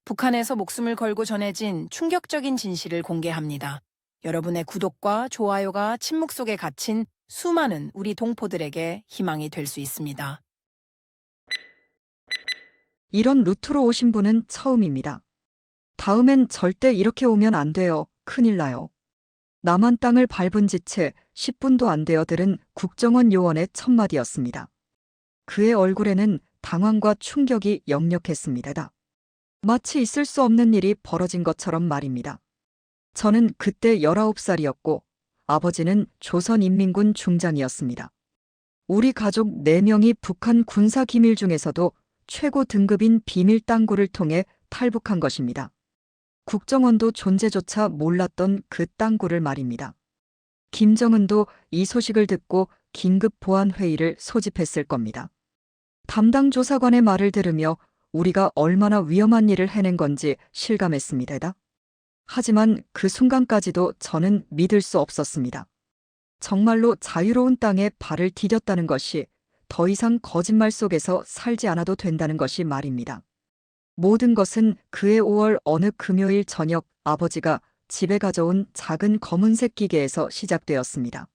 북한에서 목숨을 걸고 전해진 충격적인 진실을 공개합니다. 여러분의 구독과 좋아요가 침묵 속에 갇힌 수많은 우리 동포들에게 희망이 될 수 있습니다. 이런 루트로 오신 분은 처음입니다. 다음엔 절대 이렇게 오면 안 돼요. 큰일 나요. 남한 땅을 밟은 지 채 10분도 안 되어 들은 국정원 요원의 첫마디였습니다. 그의 얼굴에는 당황과 충격이 역력했습니다. 마치 있을 수 없는 일이 벌어진 것처럼 말입니다. 저는 그때 19살이었고 아버지는 조선인민군 중장이었습니다. 우리 가족 4명이 북한 군사 기밀 중에서도 최고 등급인 비밀 땅굴을 통해 탈북한 것입니다. 국정원도 존재조차 몰랐던 그 땅굴을 말입니다. 김정은도 이 소식을 듣고 긴급 보안 회의를 소집했을 겁니다. 담당 조사관의 말을 들으며 우리가 얼마나 위험한 일을 해낸 건지 실감했습니다. 하지만 그 순간까지도 저는 믿을 수 없었습니다. 정말로 자유로운 땅에 발을 디뎠다는 것이 더 이상 거짓말 속에서 살지 않아도 된다는 것이 말입니다. 모든 것은 그해 5월 어느 금요일 저녁 아버지가 집에 가져온 작은 검은색 기계에서 시작되었습니다.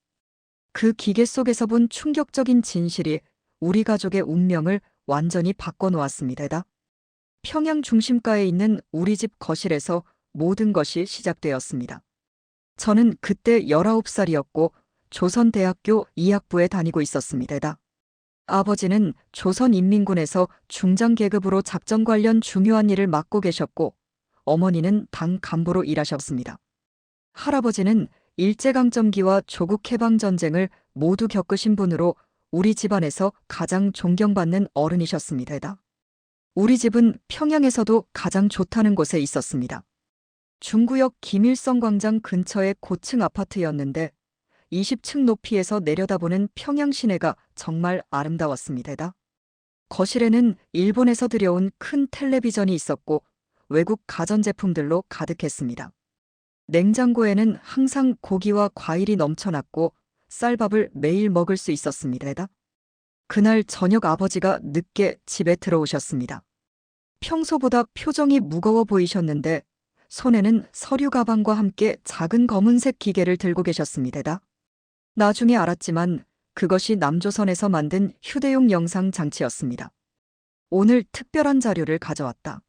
그 기계 속에서 본 충격적인 진실이 우리 가족의 운명을 완전히 바꿔놓았습니다. 평양 중심가에 있는 우리 집 거실에서 모든 것이 시작되었습니다. 저는 그때 19살이었고 조선대학교 2학부에 다니고 있었습니다. 아버지는 조선인민군에서 중장 계급으로 작전 관련 중요한 일을 맡고 계셨고 어머니는 당 간부로 일하셨습니다. 할아버지는 일제강점기와 조국 해방전쟁을 모두 겪으신 분으로 우리 집안에서 가장 존경받는 어른이셨습니다. 우리 집은 평양에서도 가장 좋다는 곳에 있었습니다. 중구역 김일성 광장 근처의 고층 아파트였는데 20층 높이에서 내려다보는 평양 시내가 정말 아름다웠습니다. 거실에는 일본에서 들여온 큰 텔레비전이 있었고 외국 가전제품들로 가득했습니다. 냉장고에는 항상 고기와 과일이 넘쳐났고 쌀밥을 매일 먹을 수 있었습니다. 그날 저녁 아버지가 늦게 집에 들어오셨습니다. 평소보다 표정이 무거워 보이셨는데 손에는 서류 가방과 함께 작은 검은색 기계를 들고 계셨습니다. 나중에 알았지만 그것이 남조선에서 만든 휴대용 영상 장치였습니다. 오늘 특별한 자료를 가져왔다.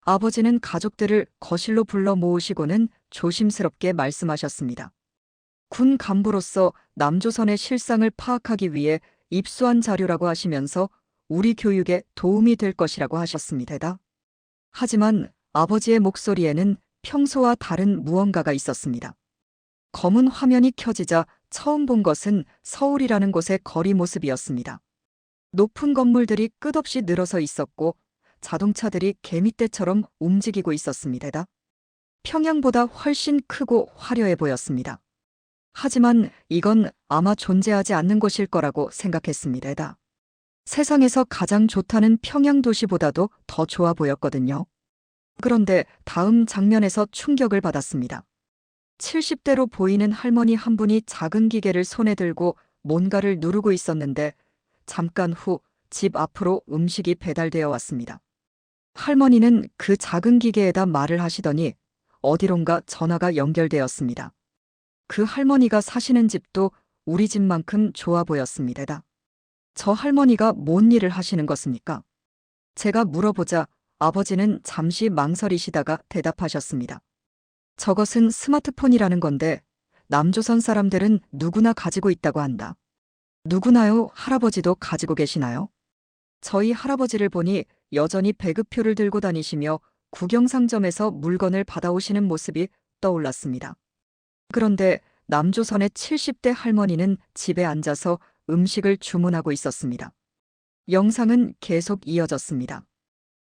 아버지는 가족들을 거실로 불러 모으시고는 조심스럽게 말씀하셨습니다. 군 간부로서 남조선의 실상을 파악하기 위해 입수한 자료라고 하시면서 우리 교육에 도움이 될 것이라고 하셨습니다. 하지만 아버지의 목소리에는 평소와 다른 무언가가 있었습니다. 검은 화면이 켜지자 처음 본 것은 서울이라는 곳의 거리 모습이었습니다. 높은 건물들이 끝없이 늘어서 있었고 자동차들이 개미떼처럼 움직이고 있었습니다. 평양보다 훨씬 크고 화려해 보였습니다. 하지만 이건 아마 존재하지 않는 곳일 거라고 생각했습니다. 세상에서 가장 좋다는 평양 도시보다도 더 좋아 보였거든요. 그런데 다음 장면에서 충격을 받았습니다. 70대로 보이는 할머니 한 분이 작은 기계를 손에 들고 뭔가를 누르고 있었는데 잠깐 후 집 앞으로 음식이 배달되어 왔습니다. 할머니는 그 작은 기계에다 말을 하시더니 어디론가 전화가 연결되었습니다. 그 할머니가 사시는 집도 우리 집만큼 좋아 보였습니다. 저 할머니가 뭔 일을 하시는 것입니까? 제가 물어보자 아버지는 잠시 망설이시다가 대답하셨습니다. 저것은 스마트폰이라는 건데 남조선 사람들은 누구나 가지고 있다고 한다. 누구나요? 할아버지도 가지고 계시나요? 저희 할아버지를 보니 여전히 배급표를 들고 다니시며 국영상점에서 물건을 받아오시는 모습이 떠올랐습니다. 그런데 남조선의 70대 할머니는 집에 앉아서 음식을 주문하고 있었습니다. 영상은 계속 이어졌습니다.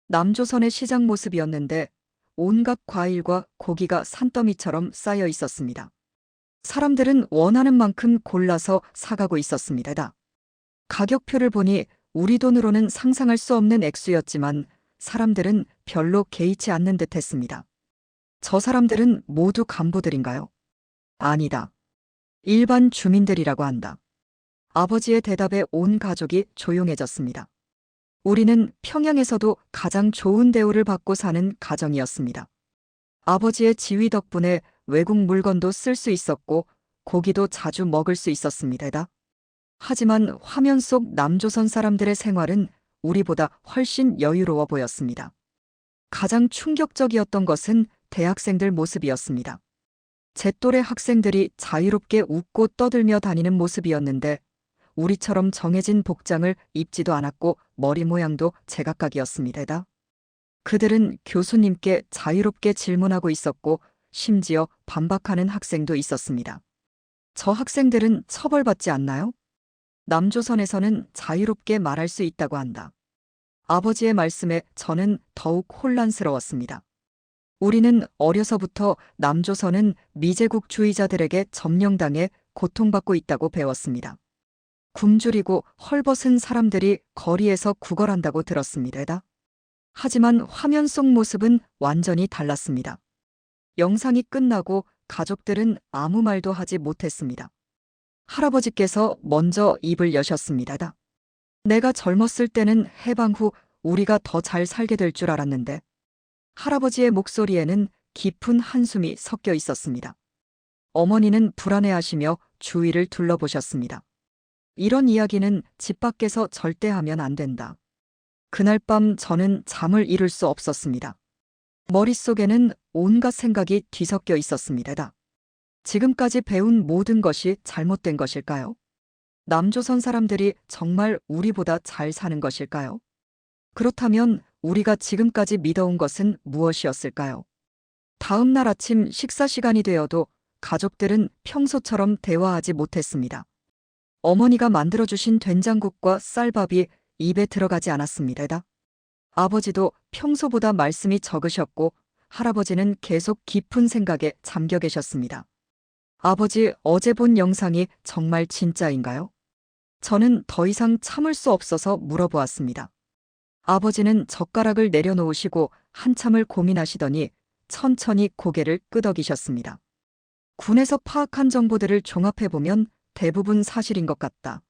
남조선의 시장 모습이었는데 온갖 과일과 고기가 산더미처럼 쌓여 있었습니다. 사람들은 원하는 만큼 골라서 사가고 있었습니다. 가격표를 보니 우리 돈으로는 상상할 수 없는 액수였지만 사람들은 별로 개의치 않는 듯 했습니다. 저 사람들은 모두 간부들인가요? 아니다. 일반 주민들이라고 한다. 아버지의 대답에 온 가족이 조용해졌습니다. 우리는 평양에서도 가장 좋은 대우를 받고 사는 가정이었습니다. 아버지의 지위 덕분에 외국 물건도 쓸 수 있었고 고기도 자주 먹을 수 있었습니다. 하지만 화면 속 남조선 사람들의 생활은 우리보다 훨씬 여유로워 보였습니다. 가장 충격적이었던 것은 대학생들 모습이었습니다. 제 또래 학생들이 자유롭게 웃고 떠들며 다니는 모습이었는데 우리처럼 정해진 복장을 입지도 않았고 머리 모양도 제각각이었습니다. 그들은 교수님께 자유롭게 질문하고 있었고 심지어 반박하는 학생도 있었습니다. 저 학생들은 처벌받지 않나요? 남조선에서는 자유롭게 말할 수 있다고 한다. 아버지의 말씀에 저는 더욱 혼란스러웠습니다. 우리는 어려서부터 남조선은 미제국주의자들에게 점령당해 고통받고 있다고 배웠습니다. 굶주리고 헐벗은 사람들이 거리에서 구걸한다고 들었습니다. 하지만 화면 속 모습은 완전히 달랐습니다. 영상이 끝나고 가족들은 아무 말도 하지 못했습니다. 할아버지께서 먼저 입을 여셨습니다. 내가 젊었을 때는 해방 후 우리가 더 잘 살게 될 줄 알았는데. 할아버지의 목소리에는 깊은 한숨이 섞여 있었습니다. 어머니는 불안해하시며 주위를 둘러보셨습니다. 이런 이야기는 집 밖에서 절대 하면 안 된다. 그날 밤 저는 잠을 이룰 수 없었습니다. 머릿속에는 온갖 생각이 뒤섞여 있었습니다. 지금까지 배운 모든 것이 잘못된 것일까요? 남조선 사람들이 정말 우리보다 잘 사는 것일까요? 그렇다면 우리가 지금까지 믿어온 것은 무엇이었을까요? 다음 날 아침 식사 시간이 되어도 가족들은 평소처럼 대화하지 못했습니다. 어머니가 만들어주신 된장국과 쌀밥이 입에 들어가지 않았습니다. 아버지도 평소보다 말씀이 적으셨고 할아버지는 계속 깊은 생각에 잠겨 계셨습니다. 아버지, 어제 본 영상이 정말 진짜인가요? 저는 더 이상 참을 수 없어서 물어보았습니다. 아버지는 젓가락을 내려놓으시고 한참을 고민하시더니 천천히 고개를 끄덕이셨습니다. 군에서 파악한 정보들을 종합해보면 대부분 사실인 것 같다.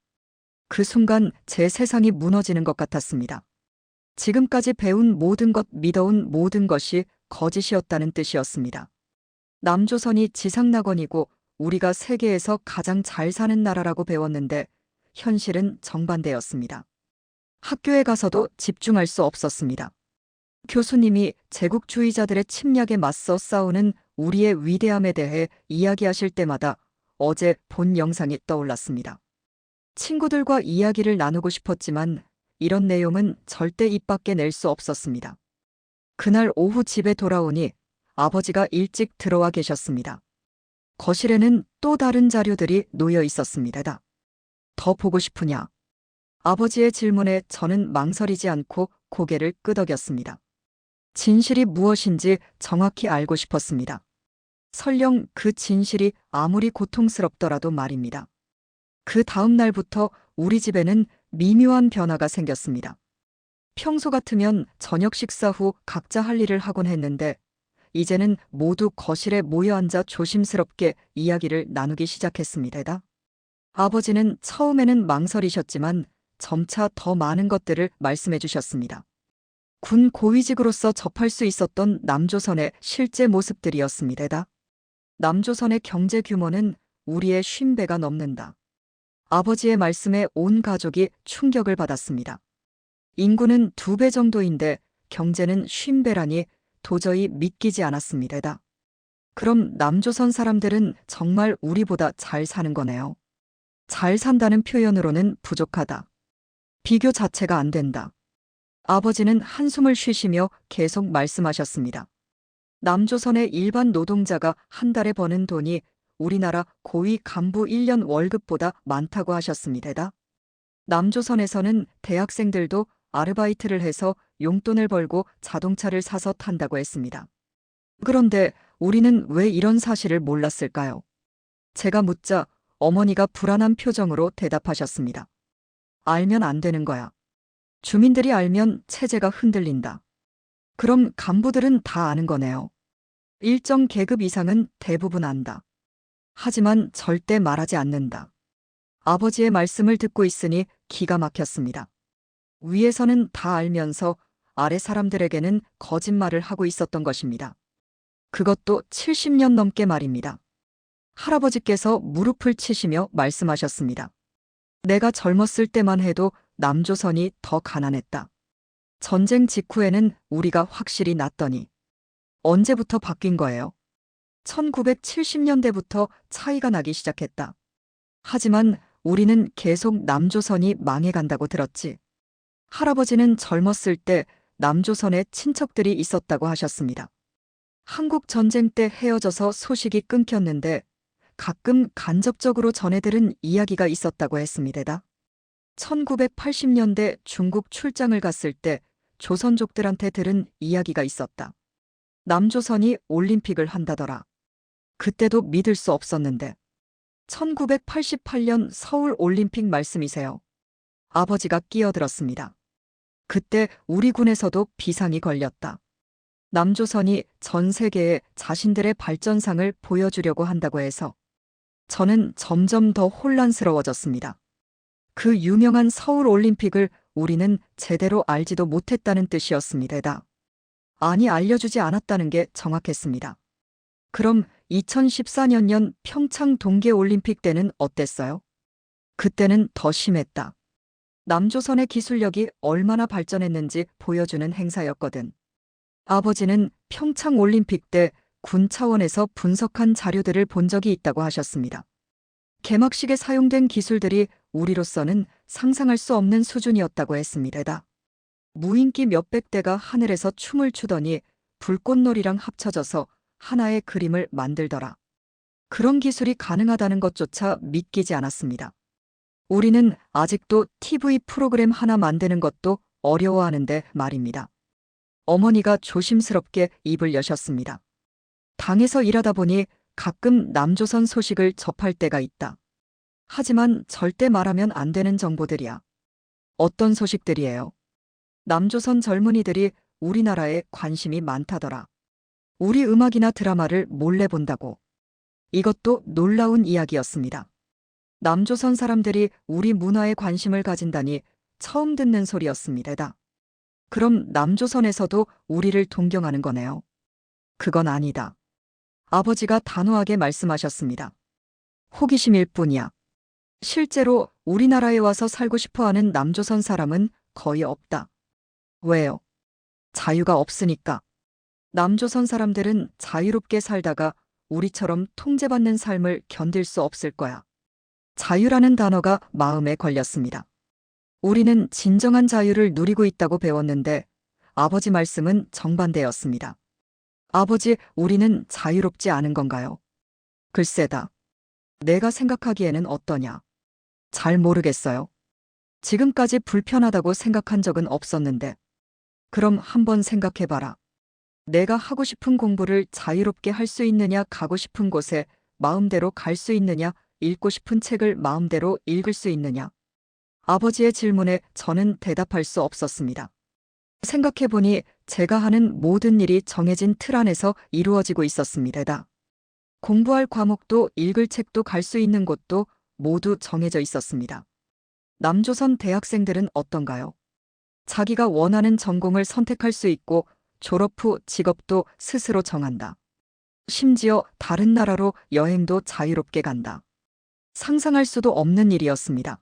그 순간 제 세상이 무너지는 것 같았습니다. 지금까지 배운 모든 것, 믿어온 모든 것이 거짓이었다는 뜻이었습니다. 남조선이 지상낙원이고 우리가 세계에서 가장 잘 사는 나라라고 배웠는데 현실은 정반대였습니다. 학교에 가서도 집중할 수 없었습니다. 교수님이 제국주의자들의 침략에 맞서 싸우는 우리의 위대함에 대해 이야기하실 때마다 어제 본 영상이 떠올랐습니다. 친구들과 이야기를 나누고 싶었지만 이런 내용은 절대 입 밖에 낼 수 없었습니다. 그날 오후 집에 돌아오니 아버지가 일찍 들어와 계셨습니다. 거실에는 또 다른 자료들이 놓여 있었습니다. 더 보고 싶으냐? 아버지의 질문에 저는 망설이지 않고 고개를 끄덕였습니다. 진실이 무엇인지 정확히 알고 싶었습니다. 설령 그 진실이 아무리 고통스럽더라도 말입니다. 그 다음 날부터 우리 집에는 미묘한 변화가 생겼습니다. 평소 같으면 저녁 식사 후 각자 할 일을 하곤 했는데 이제는 모두 거실에 모여 앉아 조심스럽게 이야기를 나누기 시작했습니다. 아버지는 처음에는 망설이셨지만 점차 더 많은 것들을 말씀해 주셨습니다. 군 고위직으로서 접할 수 있었던 남조선의 실제 모습들이었습니다. 남조선의 경제 규모는 우리의 50배가 넘는다. 아버지의 말씀에 온 가족이 충격을 받았습니다. 인구는 2배 정도인데 경제는 50배라니 도저히 믿기지 않았습니다. 그럼 남조선 사람들은 정말 우리보다 잘 사는 거네요. 잘 산다는 표현으로는 부족하다. 비교 자체가 안 된다. 아버지는 한숨을 쉬시며 계속 말씀하셨습니다. 남조선의 일반 노동자가 한 달에 버는 돈이 우리나라 고위 간부 1년 월급보다 많다고 하셨습니다. 남조선에서는 대학생들도 아르바이트를 해서 용돈을 벌고 자동차를 사서 탄다고 했습니다. 그런데 우리는 왜 이런 사실을 몰랐을까요? 제가 묻자 어머니가 불안한 표정으로 대답하셨습니다. 알면 안 되는 거야. 주민들이 알면 체제가 흔들린다. 그럼 간부들은 다 아는 거네요. 일정 계급 이상은 대부분 안다. 하지만 절대 말하지 않는다. 아버지의 말씀을 듣고 있으니 기가 막혔습니다. 위에서는 다 알면서 아래 사람들에게는 거짓말을 하고 있었던 것입니다. 그것도 70년 넘게 말입니다. 할아버지께서 무릎을 치시며 말씀하셨습니다. 내가 젊었을 때만 해도 남조선이 더 가난했다. 전쟁 직후에는 우리가 확실히 낫더니 언제부터 바뀐 거예요? 1970년대부터 차이가 나기 시작했다. 하지만 우리는 계속 남조선이 망해간다고 들었지. 할아버지는 젊었을 때 남조선에 친척들이 있었다고 하셨습니다. 한국 전쟁 때 헤어져서 소식이 끊겼는데 가끔 간접적으로 전해들은 이야기가 있었다고 했습니다. 1980년대 중국 출장을 갔을 때 조선족들한테 들은 이야기가 있었다. 남조선이 올림픽을 한다더라. 그때도 믿을 수 없었는데 1988년 서울 올림픽 말씀이세요. 아버지가 끼어들었습니다. 그때 우리 군에서도 비상이 걸렸다. 남조선이 전 세계에 자신들의 발전상을 보여주려고 한다고 해서 저는 점점 더 혼란스러워졌습니다. 그 유명한 서울 올림픽을 우리는 제대로 알지도 못했다는 뜻이었습니다. 아니, 알려주지 않았다는 게 정확했습니다. 그럼 2014년 평창 동계올림픽 때는 어땠어요? 그때는 더 심했다. 남조선의 기술력이 얼마나 발전했는지 보여주는 행사였거든. 아버지는 평창 올림픽 때 군 차원에서 분석한 자료들을 본 적이 있다고 하셨습니다. 개막식에 사용된 기술들이 우리로서는 상상할 수 없는 수준이었다고 했습니다. 무인기 몇백 대가 하늘에서 춤을 추더니 불꽃놀이랑 합쳐져서 하나의 그림을 만들더라. 그런 기술이 가능하다는 것조차 믿기지 않았습니다. 우리는 아직도 TV 프로그램 하나 만드는 것도 어려워하는데 말입니다. 어머니가 조심스럽게 입을 여셨습니다. 당에서 일하다 보니 가끔 남조선 소식을 접할 때가 있다. 하지만 절대 말하면 안 되는 정보들이야. 어떤 소식들이에요? 남조선 젊은이들이 우리나라에 관심이 많다더라. 우리 음악이나 드라마를 몰래 본다고. 이것도 놀라운 이야기였습니다. 남조선 사람들이 우리 문화에 관심을 가진다니 처음 듣는 소리였습니다. 그럼 남조선에서도 우리를 동경하는 거네요. 그건 아니다. 아버지가 단호하게 말씀하셨습니다. 호기심일 뿐이야. 실제로 우리나라에 와서 살고 싶어하는 남조선 사람은 거의 없다. 왜요? 자유가 없으니까. 남조선 사람들은 자유롭게 살다가 우리처럼 통제받는 삶을 견딜 수 없을 거야. 자유라는 단어가 마음에 걸렸습니다. 우리는 진정한 자유를 누리고 있다고 배웠는데 아버지 말씀은 정반대였습니다. 아버지, 우리는 자유롭지 않은 건가요? 글쎄다. 내가 생각하기에는 어떠냐? 잘 모르겠어요. 지금까지 불편하다고 생각한 적은 없었는데. 그럼 한번 생각해봐라. 내가 하고 싶은 공부를 자유롭게 할 수 있느냐, 가고 싶은 곳에 마음대로 갈 수 있느냐, 읽고 싶은 책을 마음대로 읽을 수 있느냐. 아버지의 질문에 저는 대답할 수 없었습니다. 생각해보니 제가 하는 모든 일이 정해진 틀 안에서 이루어지고 있었습니다. 공부할 과목도 읽을 책도 갈 수 있는 곳도 모두 정해져 있었습니다. 남조선 대학생들은 어떤가요? 자기가 원하는 전공을 선택할 수 있고 졸업 후 직업도 스스로 정한다. 심지어 다른 나라로 여행도 자유롭게 간다. 상상할 수도 없는 일이었습니다.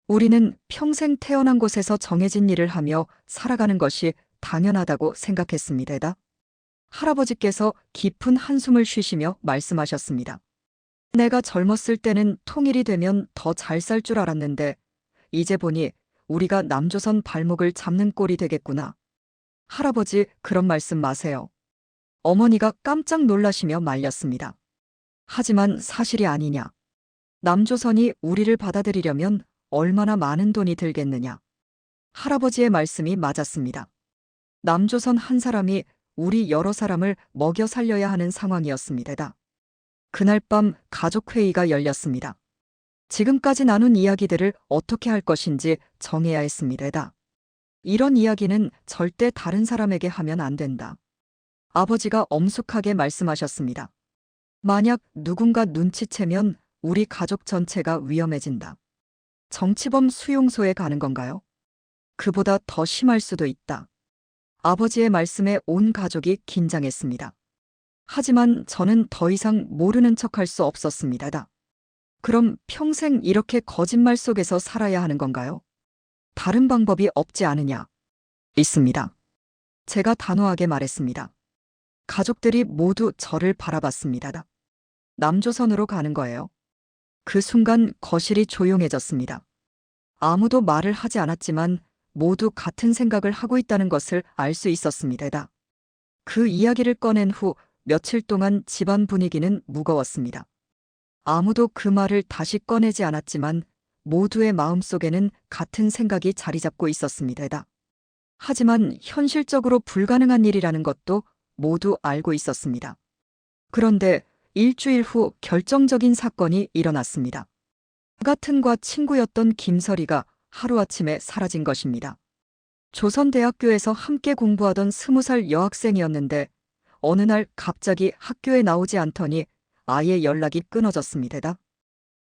우리는 평생 태어난 곳에서 정해진 일을 하며 살아가는 것이 당연하다고 생각했습니다. 할아버지께서 깊은 한숨을 쉬시며 말씀하셨습니다. 내가 젊었을 때는 통일이 되면 더 잘 살 줄 알았는데 이제 보니 우리가 남조선 발목을 잡는 꼴이 되겠구나. 할아버지, 그런 말씀 마세요. 어머니가 깜짝 놀라시며 말렸습니다. 하지만 사실이 아니냐. 남조선이 우리를 받아들이려면 얼마나 많은 돈이 들겠느냐. 할아버지의 말씀이 맞았습니다. 남조선 한 사람이 우리 여러 사람을 먹여 살려야 하는 상황이었습니다. 그날 밤 가족회의가 열렸습니다. 지금까지 나눈 이야기들을 어떻게 할 것인지 정해야 했습니다. 이런 이야기는 절대 다른 사람에게 하면 안 된다. 아버지가 엄숙하게 말씀하셨습니다. 만약 누군가 눈치채면 우리 가족 전체가 위험해진다. 정치범 수용소에 가는 건가요? 그보다 더 심할 수도 있다. 아버지의 말씀에 온 가족이 긴장했습니다. 하지만 저는 더 이상 모르는 척할 수 없었습니다. 그럼 평생 이렇게 거짓말 속에서 살아야 하는 건가요? 다른 방법이 없지 않으냐? 있습니다. 제가 단호하게 말했습니다. 가족들이 모두 저를 바라봤습니다. 남조선으로 가는 거예요. 그 순간 거실이 조용해졌습니다. 아무도 말을 하지 않았지만 모두 같은 생각을 하고 있다는 것을 알 수 있었습니다. 그 이야기를 꺼낸 후 며칠 동안 집안 분위기는 무거웠습니다. 아무도 그 말을 다시 꺼내지 않았지만 모두의 마음속에는 같은 생각이 자리 잡고 있었습니다. 하지만 현실적으로 불가능한 일이라는 것도 모두 알고 있었습니다. 그런데 일주일 후 결정적인 사건이 일어났습니다. 같은과 친구였던 김설이가 하루아침에 사라진 것입니다. 조선대학교에서 함께 공부하던 20살 여학생이었는데 어느 날 갑자기 학교에 나오지 않더니 아예 연락이 끊어졌습니다.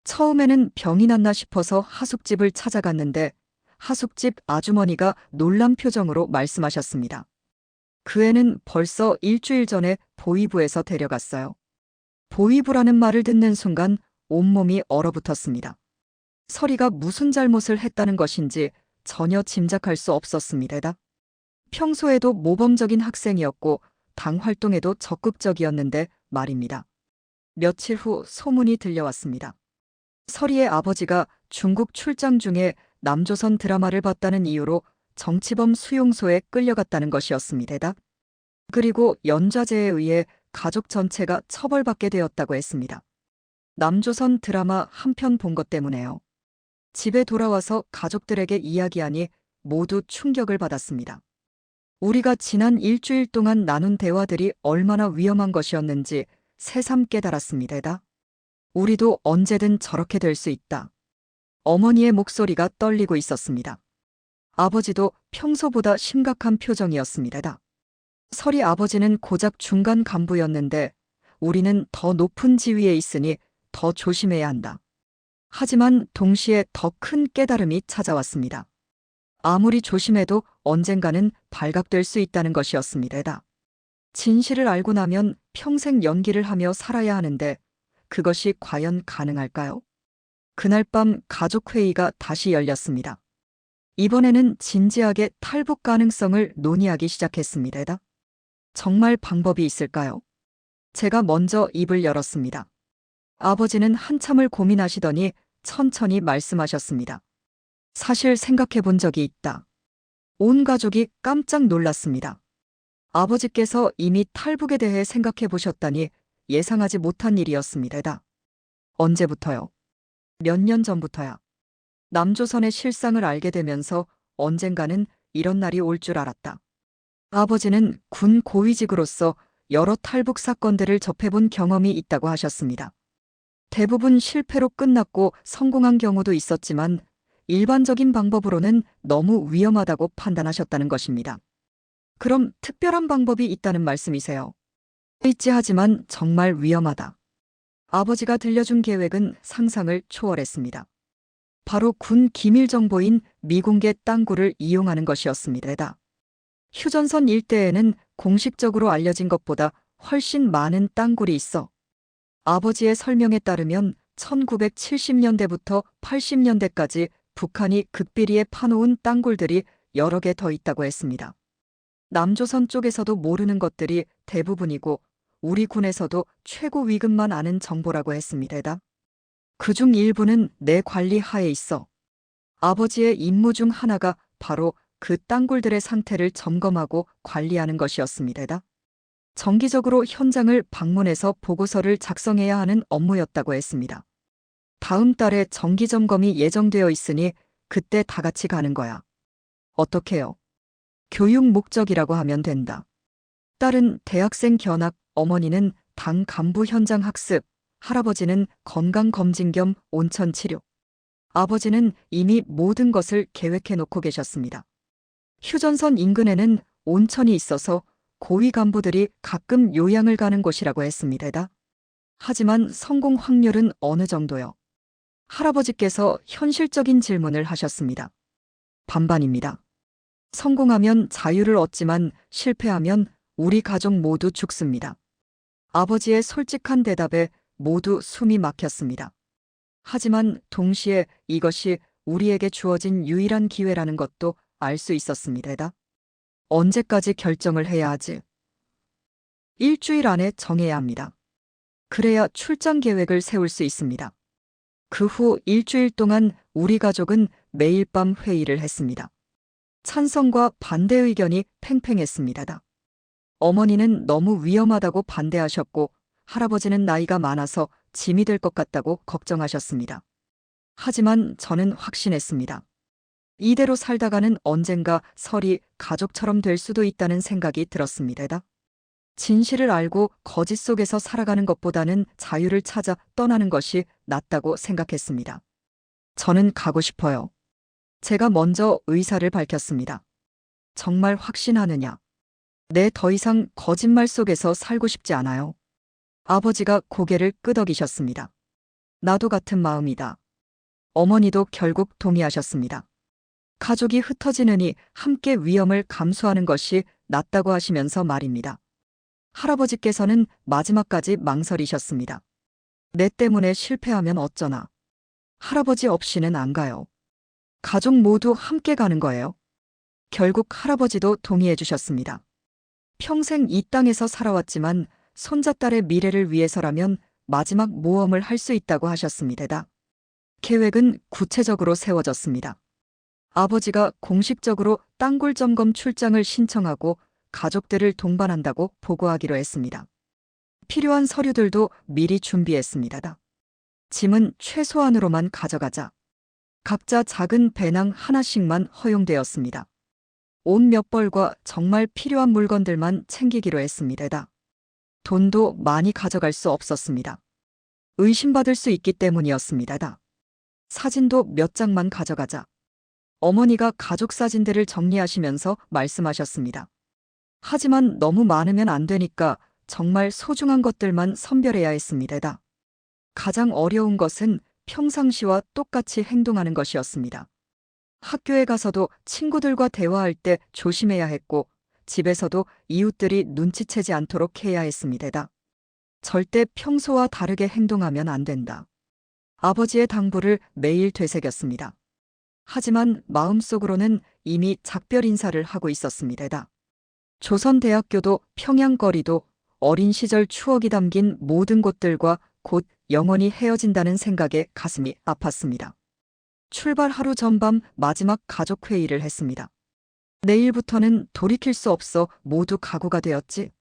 처음에는 병이 났나 싶어서 하숙집을 찾아갔는데 하숙집 아주머니가 놀란 표정으로 말씀하셨습니다. 그 애는 벌써 일주일 전에 보위부에서 데려갔어요. 보위부라는 말을 듣는 순간 온몸이 얼어붙었습니다. 설이가 무슨 잘못을 했다는 것인지 전혀 짐작할 수 없었습니다. 평소에도 모범적인 학생이었고 당 활동에도 적극적이었는데 말입니다. 며칠 후 소문이 들려왔습니다. 설이의 아버지가 중국 출장 중에 남조선 드라마를 봤다는 이유로 정치범 수용소에 끌려갔다는 것이었습니다. 그리고 연좌제에 의해 가족 전체가 처벌받게 되었다고 했습니다. 남조선 드라마 한 편 본 것 때문에요. 집에 돌아와서 가족들에게 이야기하니 모두 충격을 받았습니다. 우리가 지난 일주일 동안 나눈 대화들이 얼마나 위험한 것이었는지 새삼 깨달았습니다. 우리도 언제든 저렇게 될 수 있다. 어머니의 목소리가 떨리고 있었습니다. 아버지도 평소보다 심각한 표정이었습니다. 설이 아버지는 고작 중간 간부였는데 우리는 더 높은 지위에 있으니 더 조심해야 한다. 하지만 동시에 더 큰 깨달음이 찾아왔습니다. 아무리 조심해도 언젠가는 발각될 수 있다는 것이었습니다. 진실을 알고 나면 평생 연기를 하며 살아야 하는데 그것이 과연 가능할까요? 그날 밤 가족회의가 다시 열렸습니다. 이번에는 진지하게 탈북 가능성을 논의하기 시작했습니다. 정말 방법이 있을까요? 제가 먼저 입을 열었습니다. 아버지는 한참을 고민하시더니 천천히 말씀하셨습니다. 사실 생각해 본 적이 있다. 온 가족이 깜짝 놀랐습니다. 아버지께서 이미 탈북에 대해 생각해 보셨다니 예상하지 못한 일이었습니다. 언제부터요? 몇 년 전부터야. 남조선의 실상을 알게 되면서 언젠가는 이런 날이 올 줄 알았다. 아버지는 군 고위직으로서 여러 탈북 사건들을 접해본 경험이 있다고 하셨습니다. 대부분 실패로 끝났고 성공한 경우도 있었지만 일반적인 방법으로는 너무 위험하다고 판단하셨다는 것입니다. 그럼 특별한 방법이 있다는 말씀이세요? 있지 하지만 정말 위험하다. 아버지가 들려준 계획은 상상을 초월했습니다. 바로 군 기밀 정보인 미공개 땅굴을 이용하는 것이었습니다. 휴전선 일대에는 공식적으로 알려진 것보다 훨씬 많은 땅굴이 있어 아버지의 설명에 따르면 1970년대부터 80년대까지 북한이 극비리에 파놓은 땅굴들이 여러 개 더 있다고 했습니다. 남조선 쪽에서도 모르는 것들이 대부분이고 우리 군에서도 최고 위급만 아는 정보라고 했습니다. 그중 일부는 내 관리 하에 있어. 아버지의 임무 중 하나가 바로 그 땅굴들의 상태를 점검하고 관리하는 것이었습니다. 정기적으로 현장을 방문해서 보고서를 작성해야 하는 업무였다고 했습니다. 다음 달에 정기 점검이 예정되어 있으니 그때 다 같이 가는 거야. 어떻게요? 교육 목적이라고 하면 된다. 딸은 대학생 견학, 어머니는 당 간부 현장 학습, 할아버지는 건강검진 겸 온천 치료. 아버지는 이미 모든 것을 계획해 놓고 계셨습니다. 휴전선 인근에는 온천이 있어서 고위 간부들이 가끔 요양을 가는 곳이라고 했습니다. 하지만 성공 확률은 어느 정도요? 할아버지께서 현실적인 질문을 하셨습니다. 반반입니다. 성공하면 자유를 얻지만 실패하면 우리 가족 모두 죽습니다. 아버지의 솔직한 대답에 모두 숨이 막혔습니다. 하지만 동시에 이것이 우리에게 주어진 유일한 기회라는 것도 알 수 있었습니다. 언제까지 결정을 해야 하지? 일주일 안에 정해야 합니다. 그래야 출장 계획을 세울 수 있습니다. 그 후 일주일 동안 우리 가족은 매일 밤 회의를 했습니다. 찬성과 반대 의견이 팽팽했습니다. 어머니는 너무 위험하다고 반대하셨고, 할아버지는 나이가 많아서 짐이 될 것 같다고 걱정하셨습니다. 하지만 저는 확신했습니다. 이대로 살다가는 언젠가 설이 가족처럼 될 수도 있다는 생각이 들었습니다. 진실을 알고 거짓 속에서 살아가는 것보다는 자유를 찾아 떠나는 것이 낫다고 생각했습니다. 저는 가고 싶어요. 제가 먼저 의사를 밝혔습니다. 정말 확신하느냐? 네, 더 이상 거짓말 속에서 살고 싶지 않아요. 아버지가 고개를 끄덕이셨습니다. 나도 같은 마음이다. 어머니도 결국 동의하셨습니다. 가족이 흩어지느니 함께 위험을 감수하는 것이 낫다고 하시면서 말입니다. 할아버지께서는 마지막까지 망설이셨습니다. 내 때문에 실패하면 어쩌나. 할아버지 없이는 안 가요. 가족 모두 함께 가는 거예요. 결국 할아버지도 동의해 주셨습니다. 평생 이 땅에서 살아왔지만 손자딸의 미래를 위해서라면 마지막 모험을 할 수 있다고 하셨습니다. 계획은 구체적으로 세워졌습니다. 아버지가 공식적으로 땅굴 점검 출장을 신청하고 가족들을 동반한다고 보고하기로 했습니다. 필요한 서류들도 미리 준비했습니다. 짐은 최소한으로만 가져가자. 각자 작은 배낭 하나씩만 허용되었습니다. 옷 몇 벌과 정말 필요한 물건들만 챙기기로 했습니다. 돈도 많이 가져갈 수 없었습니다. 의심받을 수 있기 때문이었습니다. 사진도 몇 장만 가져가자. 어머니가 가족 사진들을 정리하시면서 말씀하셨습니다. 하지만 너무 많으면 안 되니까 정말 소중한 것들만 선별해야 했습니다. 가장 어려운 것은 평상시와 똑같이 행동하는 것이었습니다. 학교에 가서도 친구들과 대화할 때 조심해야 했고, 집에서도 이웃들이 눈치채지 않도록 해야 했습니다. 절대 평소와 다르게 행동하면 안 된다. 아버지의 당부를 매일 되새겼습니다. 하지만 마음속으로는 이미 작별 인사를 하고 있었습니다. 조선대학교도 평양거리도 어린 시절 추억이 담긴 모든 곳들과 곧 영원히 헤어진다는 생각에 가슴이 아팠습니다. 출발 하루 전밤 마지막 가족 회의를 했습니다. 내일부터는 돌이킬 수 없어 모두 각오가 되었지.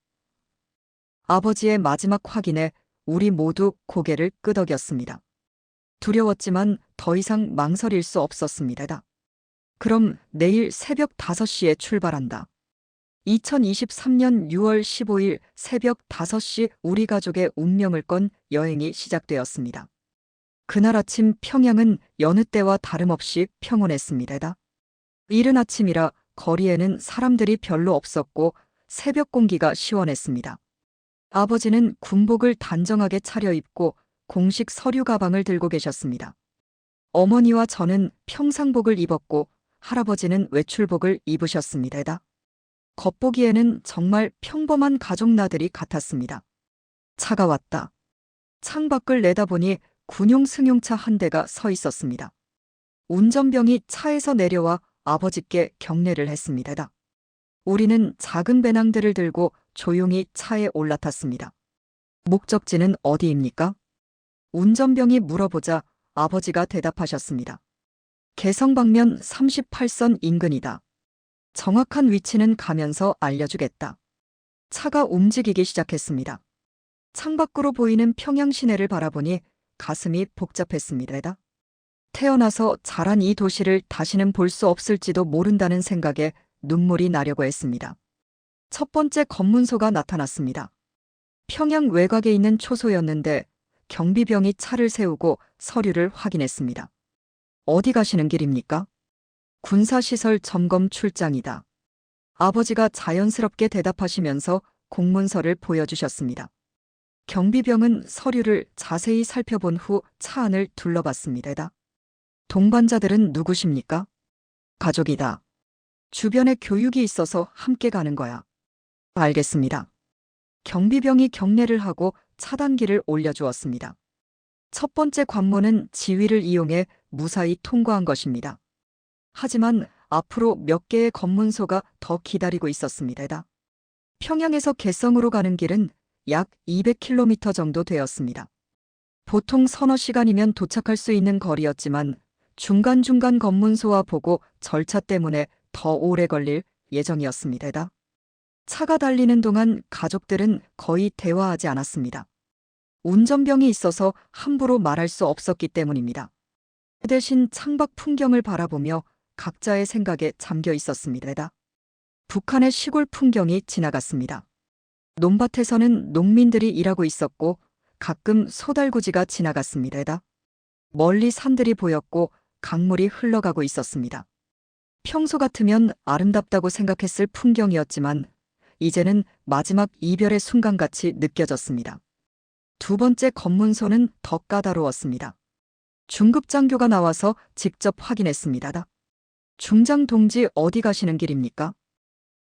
아버지의 마지막 확인에 우리 모두 고개를 끄덕였습니다. 두려웠지만 더 이상 망설일 수 없었습니다. 그럼 내일 새벽 5시에 출발한다. 2023년 6월 15일 새벽 5시 우리 가족의 운명을 건 여행이 시작되었습니다. 그날 아침 평양은 여느 때와 다름없이 평온했습니다. 이른 아침이라 거리에는 사람들이 별로 없었고 새벽 공기가 시원했습니다. 아버지는 군복을 단정하게 차려입고 공식 서류 가방을 들고 계셨습니다. 어머니와 저는 평상복을 입었고 할아버지는 외출복을 입으셨습니다. 겉보기에는 정말 평범한 가족 나들이 같았습니다. 차가 왔다. 창밖을 내다보니 군용 승용차 한 대가 서 있었습니다. 운전병이 차에서 내려와 아버지께 경례를 했습니다. 우리는 작은 배낭들을 들고 조용히 차에 올라탔습니다. 목적지는 어디입니까? 운전병이 물어보자 아버지가 대답하셨습니다. 개성방면 38선 인근이다. 정확한 위치는 가면서 알려주겠다. 차가 움직이기 시작했습니다. 창밖으로 보이는 평양 시내를 바라보니 가슴이 복잡했습니다. 태어나서 자란 이 도시를 다시는 볼 수 없을지도 모른다는 생각에 눈물이 나려고 했습니다. 첫 번째 검문소가 나타났습니다. 평양 외곽에 있는 초소였는데 경비병이 차를 세우고 서류를 확인했습니다. 어디 가시는 길입니까? 군사시설 점검 출장이다. 아버지가 자연스럽게 대답하시면서 공문서를 보여주셨습니다. 경비병은 서류를 자세히 살펴본 후 차 안을 둘러봤습니다. 동반자들은 누구십니까? 가족이다. 주변에 교육이 있어서 함께 가는 거야. 알겠습니다. 경비병이 경례를 하고 차단기를 올려주었습니다. 첫 번째 관문은 지휘를 이용해 무사히 통과한 것입니다. 하지만 앞으로 몇 개의 검문소가 더 기다리고 있었습니다. 평양에서 개성으로 가는 길은 약 200km 정도 되었습니다. 보통 서너 시간이면 도착할 수 있는 거리였지만 중간중간 검문소와 보고 절차 때문에 더 오래 걸릴 예정이었습니다. 차가 달리는 동안 가족들은 거의 대화하지 않았습니다. 운전병이 있어서 함부로 말할 수 없었기 때문입니다. 그 대신 창밖 풍경을 바라보며 각자의 생각에 잠겨 있었습니다. 북한의 시골 풍경이 지나갔습니다. 논밭에서는 농민들이 일하고 있었고 가끔 소달구지가 지나갔습니다. 멀리 산들이 보였고 강물이 흘러가고 있었습니다. 평소 같으면 아름답다고 생각했을 풍경이었지만 이제는 마지막 이별의 순간같이 느껴졌습니다. 두 번째 검문소는 더 까다로웠습니다. 중급장교가 나와서 직접 확인했습니다. 중장 동지 어디 가시는 길입니까?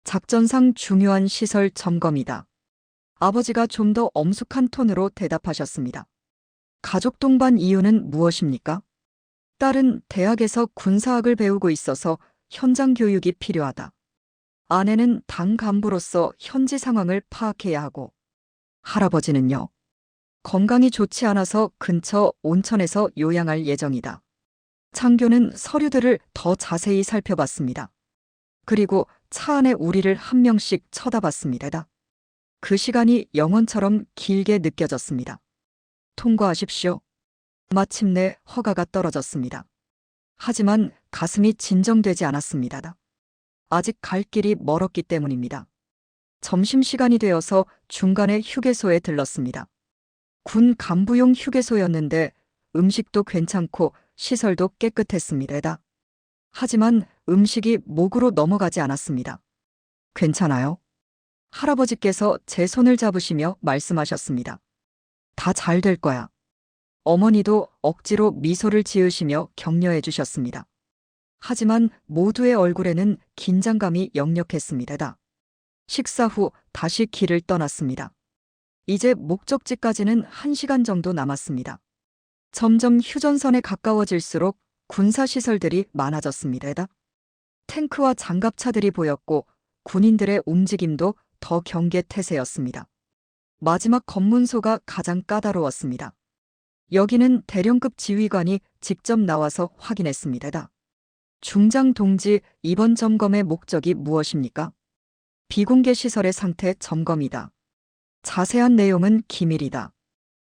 작전상 중요한 시설 점검이다. 아버지가 좀 더 엄숙한 톤으로 대답하셨습니다. 가족 동반 이유는 무엇입니까? 딸은 대학에서 군사학을 배우고 있어서 현장 교육이 필요하다. 아내는 당 간부로서 현지 상황을 파악해야 하고, 할아버지는요. 건강이 좋지 않아서 근처 온천에서 요양할 예정이다. 장교는 서류들을 더 자세히 살펴봤습니다. 그리고 차 안에 우리를 한 명씩 쳐다봤습니다. 그 시간이 영원처럼 길게 느껴졌습니다. 통과하십시오. 마침내 허가가 떨어졌습니다. 하지만 가슴이 진정되지 않았습니다. 아직 갈 길이 멀었기 때문입니다. 점심시간이 되어서 중간에 휴게소에 들렀습니다. 군 간부용 휴게소였는데 음식도 괜찮고 시설도 깨끗했습니다. 하지만 음식이 목으로 넘어가지 않았습니다. 괜찮아요? 할아버지께서 제 손을 잡으시며 말씀하셨습니다. 다 잘 될 거야. 어머니도 억지로 미소를 지으시며 격려해 주셨습니다. 하지만 모두의 얼굴에는 긴장감이 역력했습니다. 식사 후 다시 길을 떠났습니다. 이제 목적지까지는 1시간 정도 남았습니다. 점점 휴전선에 가까워질수록 군사시설들이 많아졌습니다. 탱크와 장갑차들이 보였고 군인들의 움직임도 더 경계태세였습니다. 마지막 검문소가 가장 까다로웠습니다. 여기는 대령급 지휘관이 직접 나와서 확인했습니다. 중장 동지, 이번 점검의 목적이 무엇입니까? 비공개 시설의 상태 점검이다. 자세한 내용은 기밀이다.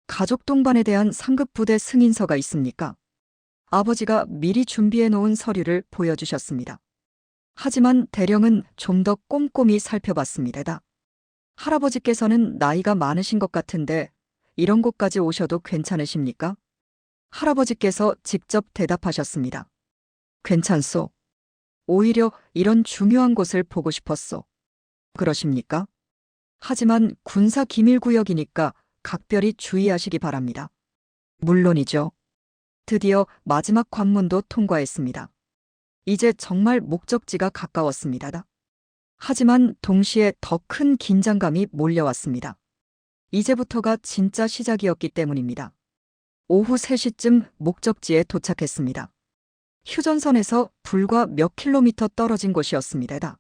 가족 동반에 대한 상급부대 승인서가 있습니까? 아버지가 미리 준비해 놓은 서류를 보여주셨습니다. 하지만 대령은 좀 더 꼼꼼히 살펴봤습니다. 할아버지께서는 나이가 많으신 것 같은데 이런 곳까지 오셔도 괜찮으십니까? 할아버지께서 직접 대답하셨습니다. 괜찮소. 오히려 이런 중요한 곳을 보고 싶었소. 그러십니까? 하지만 군사 기밀구역이니까 각별히 주의하시기 바랍니다. 물론이죠. 드디어 마지막 관문도 통과했습니다. 이제 정말 목적지가 가까웠습니다. 하지만 동시에 더 큰 긴장감이 몰려왔습니다. 이제부터가 진짜 시작이었기 때문입니다. 오후 3시쯤 목적지에 도착했습니다. 휴전선에서 불과 몇 킬로미터 떨어진 곳이었습니다.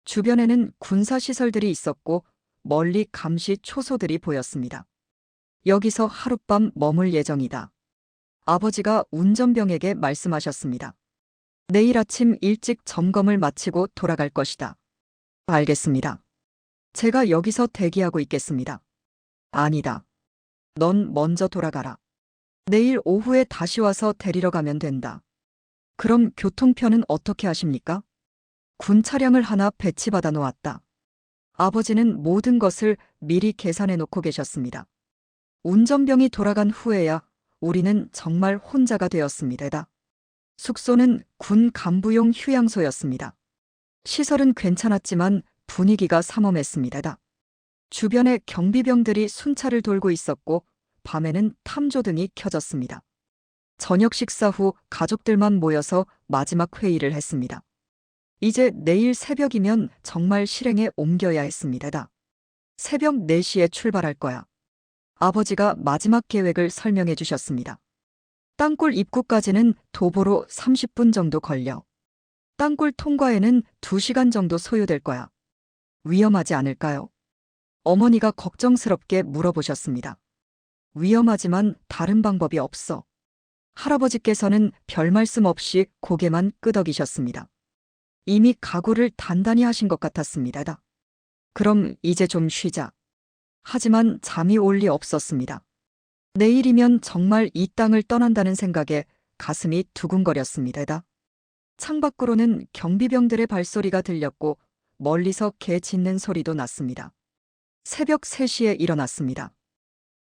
주변에는 군사시설들이 있었고 멀리 감시 초소들이 보였습니다. 여기서 하룻밤 머물 예정이다. 아버지가 운전병에게 말씀하셨습니다. 내일 아침 일찍 점검을 마치고 돌아갈 것이다. 알겠습니다. 제가 여기서 대기하고 있겠습니다. 아니다. 넌 먼저 돌아가라. 내일 오후에 다시 와서 데리러 가면 된다. 그럼 교통편은 어떻게 하십니까? 군 차량을 하나 배치받아 놓았다. 아버지는 모든 것을 미리 계산해 놓고 계셨습니다. 운전병이 돌아간 후에야 우리는 정말 혼자가 되었습니다. 숙소는 군 간부용 휴양소였습니다. 시설은 괜찮았지만 분위기가 삼엄했습니다. 주변에 경비병들이 순찰을 돌고 있었고 밤에는 탐조등이 켜졌습니다. 저녁 식사 후 가족들만 모여서 마지막 회의를 했습니다. 이제 내일 새벽이면 정말 실행에 옮겨야 했습니다. 새벽 4시에 출발할 거야. 아버지가 마지막 계획을 설명해 주셨습니다. 땅굴 입구까지는 도보로 30분 정도 걸려. 땅굴 통과에는 2시간 정도 소요될 거야. 위험하지 않을까요? 어머니가 걱정스럽게 물어보셨습니다. 위험하지만 다른 방법이 없어. 할아버지께서는 별 말씀 없이 고개만 끄덕이셨습니다. 이미 각오를 단단히 하신 것 같았습니다. 그럼 이제 좀 쉬자. 하지만 잠이 올 리 없었습니다. 내일이면 정말 이 땅을 떠난다는 생각에 가슴이 두근거렸습니다. 창밖으로는 경비병들의 발소리가 들렸고 멀리서 개 짖는 소리도 났습니다. 새벽 3시에 일어났습니다.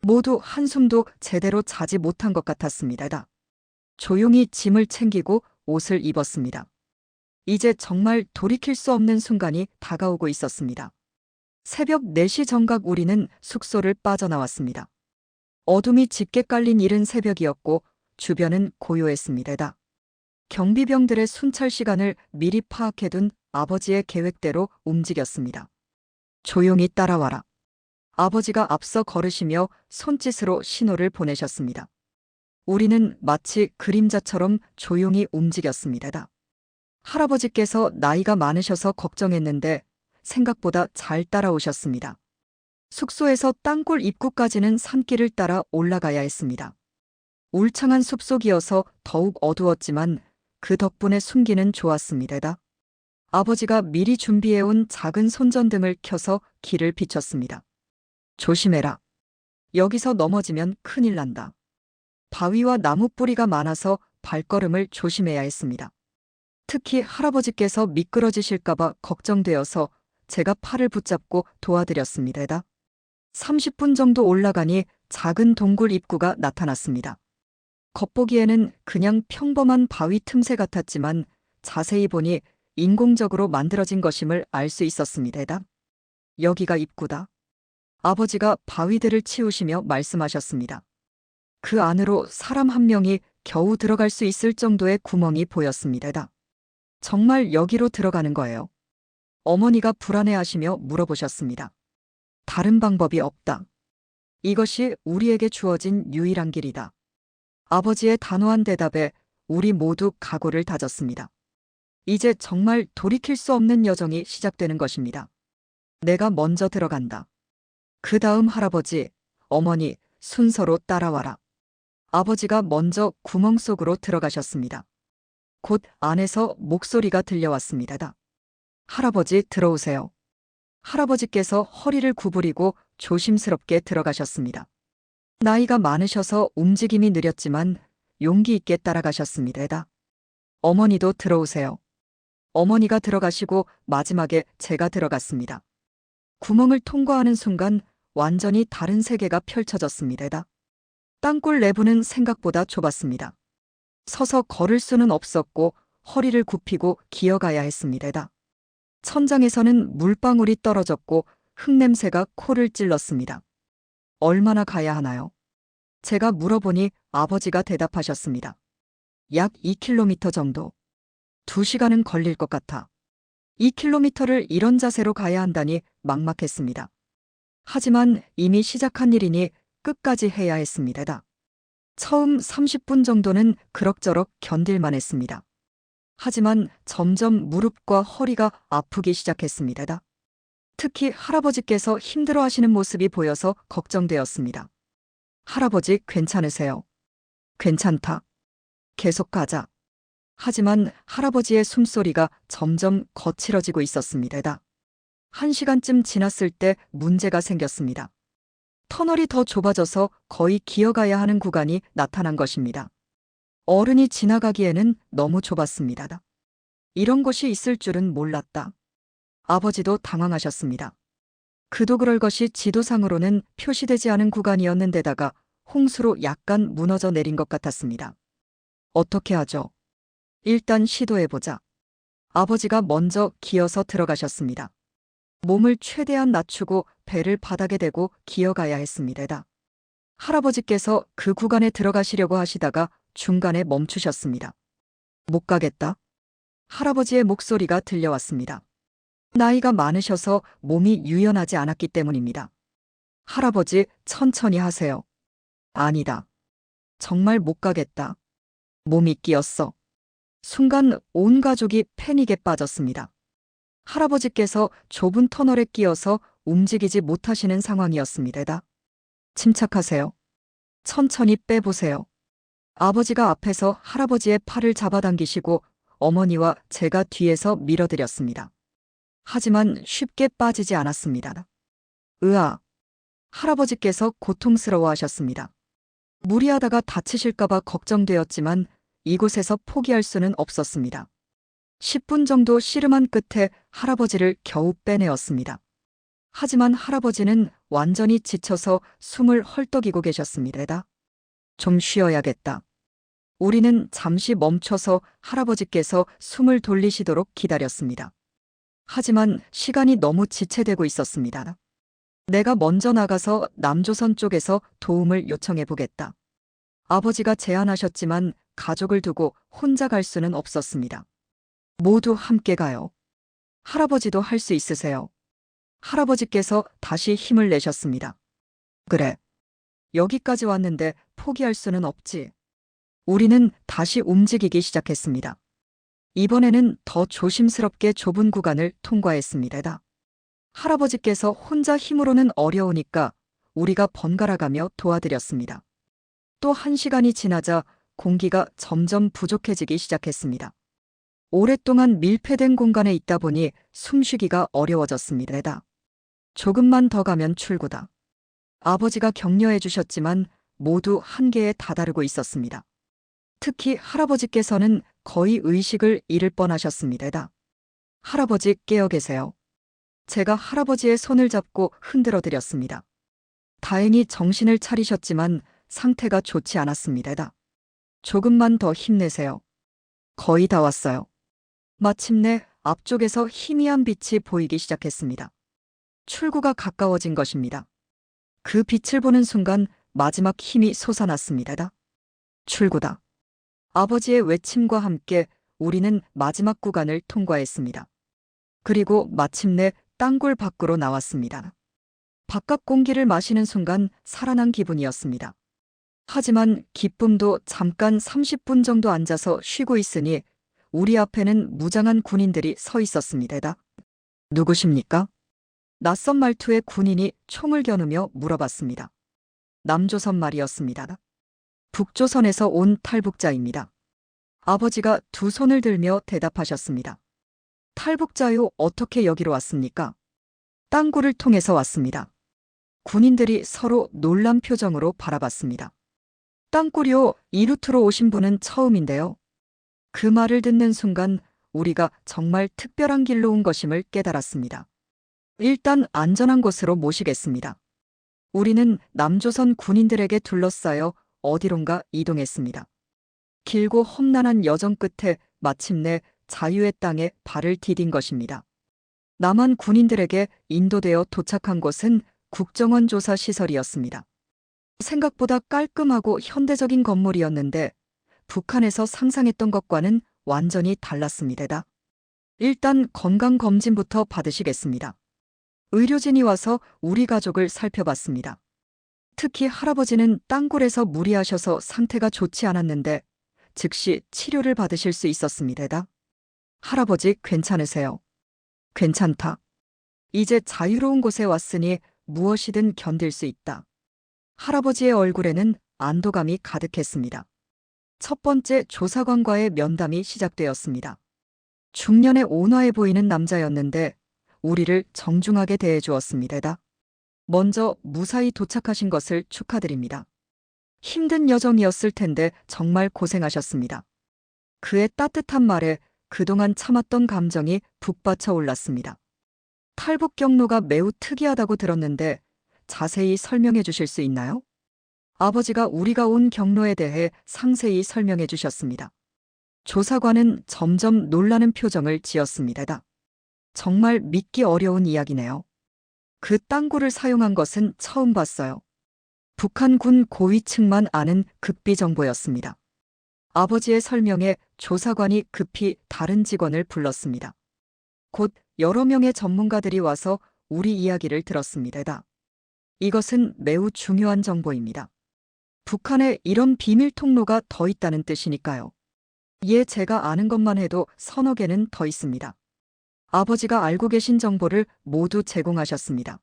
모두 한숨도 제대로 자지 못한 것 같았습니다. 조용히 짐을 챙기고 옷을 입었습니다. 이제 정말 돌이킬 수 없는 순간이 다가오고 있었습니다. 새벽 4시 정각 우리는 숙소를 빠져나왔습니다. 어둠이 짙게 깔린 이른 새벽이었고 주변은 고요했습니다. 경비병들의 순찰 시간을 미리 파악해둔 아버지의 계획대로 움직였습니다. 조용히 따라와라. 아버지가 앞서 걸으시며 손짓으로 신호를 보내셨습니다. 우리는 마치 그림자처럼 조용히 움직였습니다. 할아버지께서 나이가 많으셔서 걱정했는데 생각보다 잘 따라오셨습니다. 숙소에서 땅굴 입구까지는 산길을 따라 올라가야 했습니다. 울창한 숲속이어서 더욱 어두웠지만 그 덕분에 숨기는 좋았습니다. 아버지가 미리 준비해온 작은 손전등을 켜서 길을 비췄습니다. 조심해라. 여기서 넘어지면 큰일 난다. 바위와 나무 뿌리가 많아서 발걸음을 조심해야 했습니다. 특히 할아버지께서 미끄러지실까봐 걱정되어서 제가 팔을 붙잡고 도와드렸습니다. 30분 정도 올라가니 작은 동굴 입구가 나타났습니다. 겉보기에는 그냥 평범한 바위 틈새 같았지만 자세히 보니 인공적으로 만들어진 것임을 알 수 있었습니다. 여기가 입구다. 아버지가 바위들을 치우시며 말씀하셨습니다. 그 안으로 사람 한 명이 겨우 들어갈 수 있을 정도의 구멍이 보였습니다. 정말 여기로 들어가는 거예요. 어머니가 불안해하시며 물어보셨습니다. 다른 방법이 없다. 이것이 우리에게 주어진 유일한 길이다. 아버지의 단호한 대답에 우리 모두 각오를 다졌습니다. 이제 정말 돌이킬 수 없는 여정이 시작되는 것입니다. 내가 먼저 들어간다. 그 다음 할아버지, 어머니 순서로 따라와라. 아버지가 먼저 구멍 속으로 들어가셨습니다. 곧 안에서 목소리가 들려왔습니다. 할아버지 들어오세요. 할아버지께서 허리를 구부리고 조심스럽게 들어가셨습니다. 나이가 많으셔서 움직임이 느렸지만 용기 있게 따라가셨습니다. 어머니도 들어오세요. 어머니가 들어가시고 마지막에 제가 들어갔습니다. 구멍을 통과하는 순간 완전히 다른 세계가 펼쳐졌습니다. 땅굴 내부는 생각보다 좁았습니다. 서서 걸을 수는 없었고 허리를 굽히고 기어가야 했습니다. 천장에서는 물방울이 떨어졌고 흙냄새가 코를 찔렀습니다. 얼마나 가야 하나요? 제가 물어보니 아버지가 대답하셨습니다. 약 2km 정도. 2시간은 걸릴 것 같아. 2km를 이런 자세로 가야 한다니 막막했습니다. 하지만 이미 시작한 일이니 끝까지 해야 했습니다. 처음 30분 정도는 그럭저럭 견딜만 했습니다. 하지만 점점 무릎과 허리가 아프기 시작했습니다. 특히 할아버지께서 힘들어하시는 모습이 보여서 걱정되었습니다. 할아버지 괜찮으세요? 괜찮다. 계속 가자. 하지만 할아버지의 숨소리가 점점 거칠어지고 있었습니다. 1시간쯤 지났을 때 문제가 생겼습니다. 터널이 더 좁아져서 거의 기어가야 하는 구간이 나타난 것입니다. 어른이 지나가기에는 너무 좁았습니다. 이런 것이 있을 줄은 몰랐다. 아버지도 당황하셨습니다. 그도 그럴 것이 지도상으로는 표시되지 않은 구간이었는데다가 홍수로 약간 무너져 내린 것 같았습니다. 어떻게 하죠? 일단 시도해보자. 아버지가 먼저 기어서 들어가셨습니다. 몸을 최대한 낮추고 배를 바닥에 대고 기어가야 했습니다. 할아버지께서 그 구간에 들어가시려고 하시다가 중간에 멈추셨습니다. 못 가겠다. 할아버지의 목소리가 들려왔습니다. 나이가 많으셔서 몸이 유연하지 않았기 때문입니다. 할아버지, 천천히 하세요. 아니다. 정말 못 가겠다. 몸이 끼었어. 순간 온 가족이 패닉에 빠졌습니다. 할아버지께서 좁은 터널에 끼어서 움직이지 못하시는 상황이었습니다. 침착하세요. 천천히 빼보세요. 아버지가 앞에서 할아버지의 팔을 잡아당기시고 어머니와 제가 뒤에서 밀어드렸습니다. 하지만 쉽게 빠지지 않았습니다. 으아! 할아버지께서 고통스러워하셨습니다. 무리하다가 다치실까봐 걱정되었지만 이곳에서 포기할 수는 없었습니다. 10분 정도 씨름한 끝에 할아버지를 겨우 빼내었습니다. 하지만 할아버지는 완전히 지쳐서 숨을 헐떡이고 계셨습니다. 좀 쉬어야겠다. 우리는 잠시 멈춰서 할아버지께서 숨을 돌리시도록 기다렸습니다. 하지만 시간이 너무 지체되고 있었습니다. 내가 먼저 나가서 남조선 쪽에서 도움을 요청해 보겠다. 아버지가 제안하셨지만 가족을 두고 혼자 갈 수는 없었습니다. 모두 함께 가요. 할아버지도 할 수 있으세요. 할아버지께서 다시 힘을 내셨습니다. 그래. 여기까지 왔는데 포기할 수는 없지. 우리는 다시 움직이기 시작했습니다. 이번에는 더 조심스럽게 좁은 구간을 통과했습니다. 할아버지께서 혼자 힘으로는 어려우니까 우리가 번갈아가며 도와드렸습니다. 또 1시간이 지나자 공기가 점점 부족해지기 시작했습니다. 오랫동안 밀폐된 공간에 있다 보니 숨쉬기가 어려워졌습니다. 조금만 더 가면 출구다. 아버지가 격려해 주셨지만 모두 한계에 다다르고 있었습니다. 특히 할아버지께서는 거의 의식을 잃을 뻔하셨습니다. 할아버지 깨어 계세요. 제가 할아버지의 손을 잡고 흔들어 드렸습니다. 다행히 정신을 차리셨지만 상태가 좋지 않았습니다. 조금만 더 힘내세요. 거의 다 왔어요. 마침내 앞쪽에서 희미한 빛이 보이기 시작했습니다. 출구가 가까워진 것입니다. 그 빛을 보는 순간 마지막 힘이 솟아났습니다. 출구다. 아버지의 외침과 함께 우리는 마지막 구간을 통과했습니다. 그리고 마침내 땅굴 밖으로 나왔습니다. 바깥 공기를 마시는 순간 살아난 기분이었습니다. 하지만 기쁨도 잠깐 30분 정도 앉아서 쉬고 있으니 우리 앞에는 무장한 군인들이 서 있었습니다. 누구십니까? 낯선 말투의 군인이 총을 겨누며 물어봤습니다. 남조선 말이었습니다. 북조선에서 온 탈북자입니다. 아버지가 두 손을 들며 대답하셨습니다. 탈북자요, 어떻게 여기로 왔습니까? 땅굴을 통해서 왔습니다. 군인들이 서로 놀란 표정으로 바라봤습니다. 땅굴이요, 이 루트로 오신 분은 처음인데요. 그 말을 듣는 순간 우리가 정말 특별한 길로 온 것임을 깨달았습니다. 일단 안전한 곳으로 모시겠습니다. 우리는 남조선 군인들에게 둘러싸여 어디론가 이동했습니다. 길고 험난한 여정 끝에 마침내 자유의 땅에 발을 디딘 것입니다. 남한 군인들에게 인도되어 도착한 곳은 국정원 조사 시설이었습니다. 생각보다 깔끔하고 현대적인 건물이었는데 북한에서 상상했던 것과는 완전히 달랐습니다. 일단 건강검진부터 받으시겠습니다. 의료진이 와서 우리 가족을 살펴봤습니다. 특히 할아버지는 땅굴에서 무리하셔서 상태가 좋지 않았는데 즉시 치료를 받으실 수 있었습니다. 할아버지 괜찮으세요? 괜찮다. 이제 자유로운 곳에 왔으니 무엇이든 견딜 수 있다. 할아버지의 얼굴에는 안도감이 가득했습니다. 첫 번째 조사관과의 면담이 시작되었습니다. 중년의 온화해 보이는 남자였는데 우리를 정중하게 대해주었습니다. 먼저 무사히 도착하신 것을 축하드립니다. 힘든 여정이었을 텐데 정말 고생하셨습니다. 그의 따뜻한 말에 그동안 참았던 감정이 북받쳐 올랐습니다. 탈북 경로가 매우 특이하다고 들었는데 자세히 설명해 주실 수 있나요? 아버지가 우리가 온 경로에 대해 상세히 설명해 주셨습니다. 조사관은 점점 놀라는 표정을 지었습니다. 정말 믿기 어려운 이야기네요. 그 땅굴을 사용한 것은 처음 봤어요. 북한군 고위층만 아는 극비 정보였습니다. 아버지의 설명에 조사관이 급히 다른 직원을 불렀습니다. 곧 여러 명의 전문가들이 와서 우리 이야기를 들었습니다. 이것은 매우 중요한 정보입니다. 북한에 이런 비밀 통로가 더 있다는 뜻이니까요. 제가 아는 것만 해도 서너 개는 더 있습니다. 아버지가 알고 계신 정보를 모두 제공하셨습니다.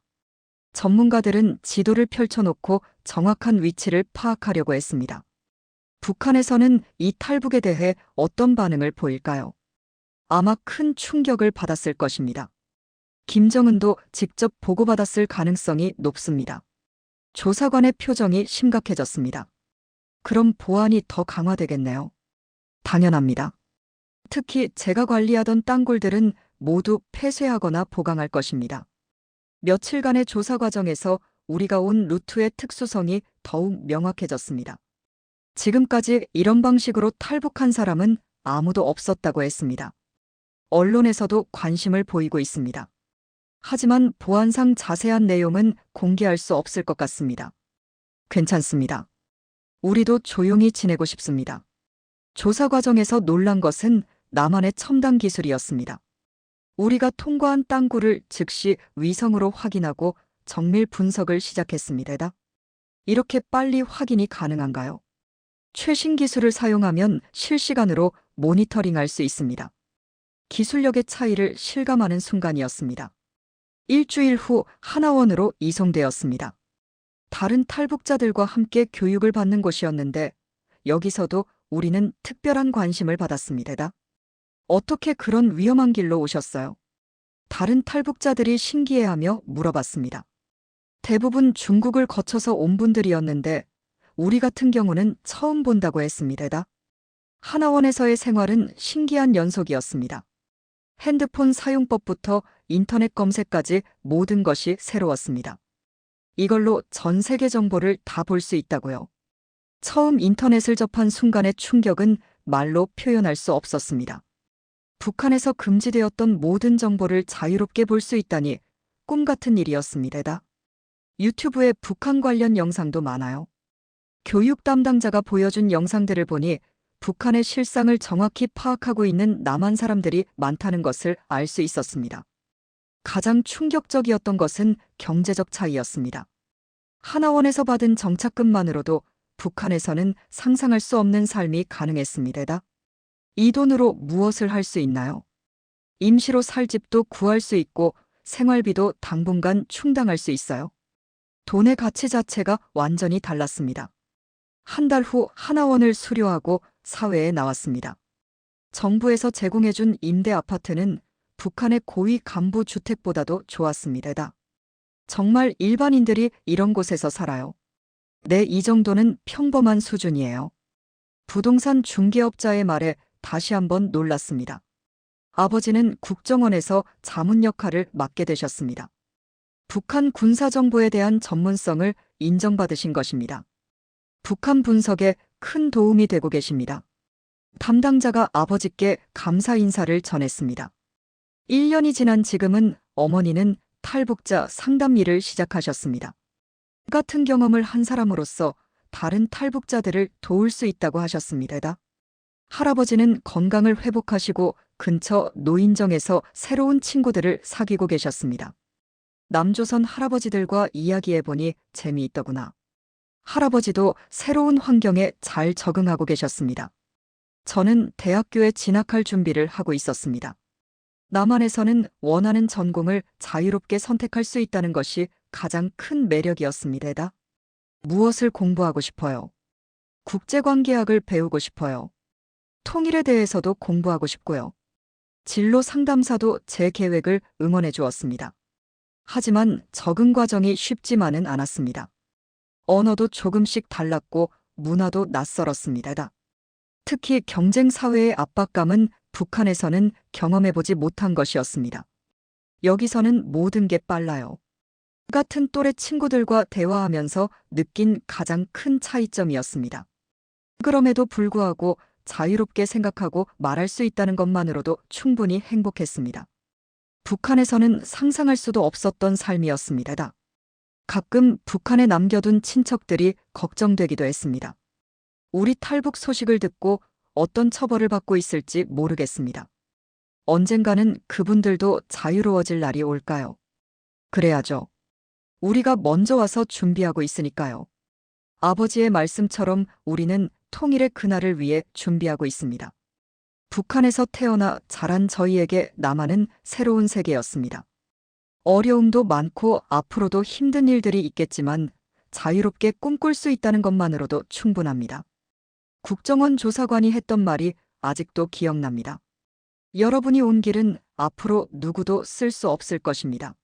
전문가들은 지도를 펼쳐놓고 정확한 위치를 파악하려고 했습니다. 북한에서는 이 탈북에 대해 어떤 반응을 보일까요? 아마 큰 충격을 받았을 것입니다. 김정은도 직접 보고받았을 가능성이 높습니다. 조사관의 표정이 심각해졌습니다. 그럼 보안이 더 강화되겠네요. 당연합니다. 특히 제가 관리하던 땅굴들은 모두 폐쇄하거나 보강할 것입니다. 며칠간의 조사 과정에서 우리가 온 루트의 특수성이 더욱 명확해졌습니다. 지금까지 이런 방식으로 탈북한 사람은 아무도 없었다고 했습니다. 언론에서도 관심을 보이고 있습니다. 하지만 보안상 자세한 내용은 공개할 수 없을 것 같습니다. 괜찮습니다. 우리도 조용히 지내고 싶습니다. 조사 과정에서 놀란 것은 나만의 첨단 기술이었습니다. 우리가 통과한 땅굴을 즉시 위성으로 확인하고 정밀 분석을 시작했습니다. 이렇게 빨리 확인이 가능한가요? 최신 기술을 사용하면 실시간으로 모니터링할 수 있습니다. 기술력의 차이를 실감하는 순간이었습니다. 일주일 후 하나원으로 이송되었습니다. 다른 탈북자들과 함께 교육을 받는 곳이었는데 여기서도 우리는 특별한 관심을 받았습니다. 어떻게 그런 위험한 길로 오셨어요? 다른 탈북자들이 신기해하며 물어봤습니다. 대부분 중국을 거쳐서 온 분들이었는데 우리 같은 경우는 처음 본다고 했습니다. 하나원에서의 생활은 신기한 연속이었습니다. 핸드폰 사용법부터 인터넷 검색까지 모든 것이 새로웠습니다. 이걸로 전 세계 정보를 다 볼 수 있다고요. 처음 인터넷을 접한 순간의 충격은 말로 표현할 수 없었습니다. 북한에서 금지되었던 모든 정보를 자유롭게 볼 수 있다니 꿈 같은 일이었습니다. 유튜브에 북한 관련 영상도 많아요. 교육 담당자가 보여준 영상들을 보니 북한의 실상을 정확히 파악하고 있는 남한 사람들이 많다는 것을 알 수 있었습니다. 가장 충격적이었던 것은 경제적 차이였습니다. 하나원에서 받은 정착금만으로도 북한에서는 상상할 수 없는 삶이 가능했습니다. 이 돈으로 무엇을 할 수 있나요? 임시로 살 집도 구할 수 있고 생활비도 당분간 충당할 수 있어요. 돈의 가치 자체가 완전히 달랐습니다. 한 달 후 하나원을 수료하고 사회에 나왔습니다. 정부에서 제공해준 임대 아파트는 북한의 고위 간부 주택보다도 좋았습니다. 정말 일반인들이 이런 곳에서 살아요. 네, 이 정도는 평범한 수준이에요. 부동산 중개업자의 말에 다시 한번 놀랐습니다. 아버지는 국정원에서 자문 역할을 맡게 되셨습니다. 북한 군사정보에 대한 전문성을 인정받으신 것입니다. 북한 분석에 큰 도움이 되고 계십니다. 담당자가 아버지께 감사 인사를 전했습니다. 1년이 지난 지금은 어머니는 탈북자 상담 일을 시작하셨습니다. 같은 경험을 한 사람으로서 다른 탈북자들을 도울 수 있다고 하셨습니다. 할아버지는 건강을 회복하시고 근처 노인정에서 새로운 친구들을 사귀고 계셨습니다. 남조선 할아버지들과 이야기해보니 재미있더구나. 할아버지도 새로운 환경에 잘 적응하고 계셨습니다. 저는 대학교에 진학할 준비를 하고 있었습니다. 남한에서는 원하는 전공을 자유롭게 선택할 수 있다는 것이 가장 큰 매력이었습니다. 무엇을 공부하고 싶어요? 국제관계학을 배우고 싶어요. 통일에 대해서도 공부하고 싶고요. 진로 상담사도 제 계획을 응원해 주었습니다. 하지만 적응 과정이 쉽지만은 않았습니다. 언어도 조금씩 달랐고 문화도 낯설었습니다. 특히 경쟁 사회의 압박감은 북한에서는 경험해보지 못한 것이었습니다. 여기서는 모든 게 빨라요. 같은 또래 친구들과 대화하면서 느낀 가장 큰 차이점이었습니다. 그럼에도 불구하고 자유롭게 생각하고 말할 수 있다는 것만으로도 충분히 행복했습니다. 북한에서는 상상할 수도 없었던 삶이었습니다. 가끔 북한에 남겨둔 친척들이 걱정되기도 했습니다. 우리 탈북 소식을 듣고 어떤 처벌을 받고 있을지 모르겠습니다. 언젠가는 그분들도 자유로워질 날이 올까요? 그래야죠. 우리가 먼저 와서 준비하고 있으니까요. 아버지의 말씀처럼 우리는 통일의 그날을 위해 준비하고 있습니다. 북한에서 태어나 자란 저희에게 남한은 새로운 세계였습니다. 어려움도 많고 앞으로도 힘든 일들이 있겠지만 자유롭게 꿈꿀 수 있다는 것만으로도 충분합니다. 국정원 조사관이 했던 말이 아직도 기억납니다. 여러분이 온 길은 앞으로 누구도 쓸 수 없을 것입니다.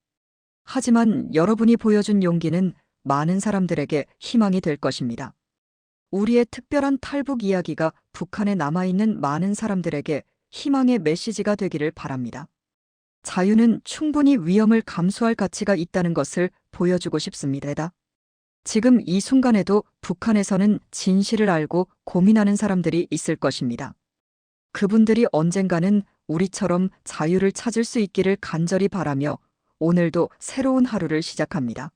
하지만 여러분이 보여준 용기는 많은 사람들에게 희망이 될 것입니다. 우리의 특별한 탈북 이야기가 북한에 남아있는 많은 사람들에게 희망의 메시지가 되기를 바랍니다. 자유는 충분히 위험을 감수할 가치가 있다는 것을 보여주고 싶습니다. 지금 이 순간에도 북한에서는 진실을 알고 고민하는 사람들이 있을 것입니다. 그분들이 언젠가는 우리처럼 자유를 찾을 수 있기를 간절히 바라며 오늘도 새로운 하루를 시작합니다.